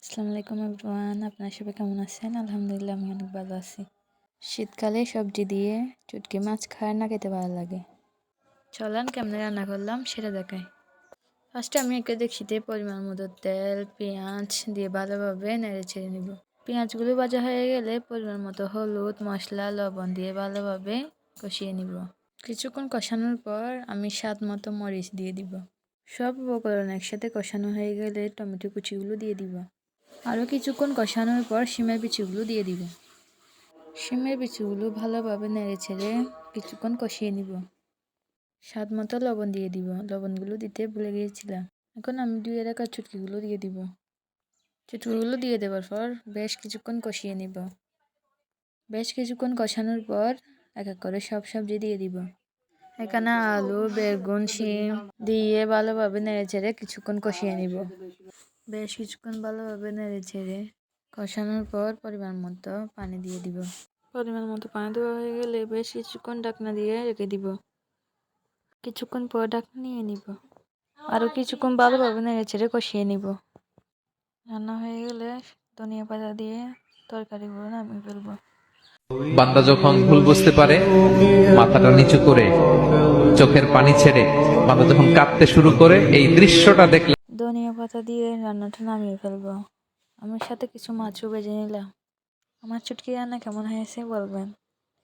আসসালামু আলাইকুম এভরিওয়ান, আপনারা সবাই কেমন আছেন? আলহামদুলিল্লাহ আমি অনেক ভালো আছি। শীতকালে সবজি দিয়ে চুটকি মাছ খায় না, খেতে ভালো লাগে। চলেন কেমনে রান্না করলাম সেটা দেখাই। ফার্স্টে আমি একটা দেখছিতে পরিমাণ মতো তেল পেঁয়াজ দিয়ে ভালোভাবে নেড়ে ছেড়ে নিব। পেঁয়াজগুলো ভাজা হয়ে গেলে পরিমাণ মতো হলুদ মশলা লবণ দিয়ে ভালোভাবে কষিয়ে নিব। কিছুক্ষণ কষানোর পর আমি স্বাদ মতো মরিচ দিয়ে দিব। সব উপকরণ একসাথে কষানো হয়ে গেলে টমেটো কুচিগুলো দিয়ে দিব। আরও কিছুক্ষণ কষানোর পর শিমের বিচিগুলো দিয়ে দিব। শিমের বিচিগুলো ভালোভাবে নেড়ে ছেড়ে কিছুক্ষণ কষিয়ে নিব। স্বাদ মতো লবণ দিয়ে দিব, লবণগুলো দিতে ভুলে গিয়েছিলাম। এখন আমি ধুয়ে রাখা চুটকিগুলো দিয়ে দিব। চুটকিগুলো দিয়ে দেওয়ার পর বেশ কিছুক্ষণ কষিয়ে নিব। বেশ কিছুক্ষণ কষানোর পর এক এক করে সব সবজি দিয়ে দিব। এখানে আলু বেগুন শিম দিয়ে ভালোভাবে নেড়ে ছেড়ে কিছুক্ষণ কষিয়ে নিব। বেশ কিছুক্ষণ ভালোভাবে নেড়ে ছেড়ে কষানোর পর পরিমাণ মতো পানি দিয়ে দিব। পরিমাণ মতো পানি দেওয়া হয়ে গেলে বেশ কিছুক্ষণ ঢাকনা দিয়ে রেখে দিব। কিছুক্ষণ পর ঢাকনা নিয়ে নিব। আরও কিছুক্ষণ ভালোভাবে নেড়ে ছেড়ে কষিয়ে নিব। রান্না হয়ে গেলে ধনিয়া পাতা দিয়ে তরকারিগুলো নামিয়ে ফেলবো। বান্দা যখন ভুল বুঝতে পারে, মাথাটা নিচু করে চোখের পানি ছেড়ে বান্দা যখন কাঁদতে শুরু করে, এই দৃশ্যটা দেখলে ধনিয়া পাতা দিয়ে রান্নাটা নামিয়ে ফেলবো। আমার সাথে কিছু মাছও ভেজে নিলাম। আমার চুটকি রান্না কেমন হয়েছে বলবেন।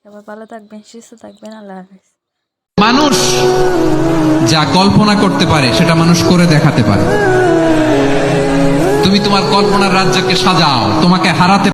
সবাই ভালো থাকবেন, সুস্থ থাকবেন। আল্লাহ হাফেজ। মানুষ যা কল্পনা করতে পারে সেটা মানুষ করে দেখাতে পারে। তুমি তোমার কল্পনার রাজ্যকে সাজাও, তোমাকে হারাতে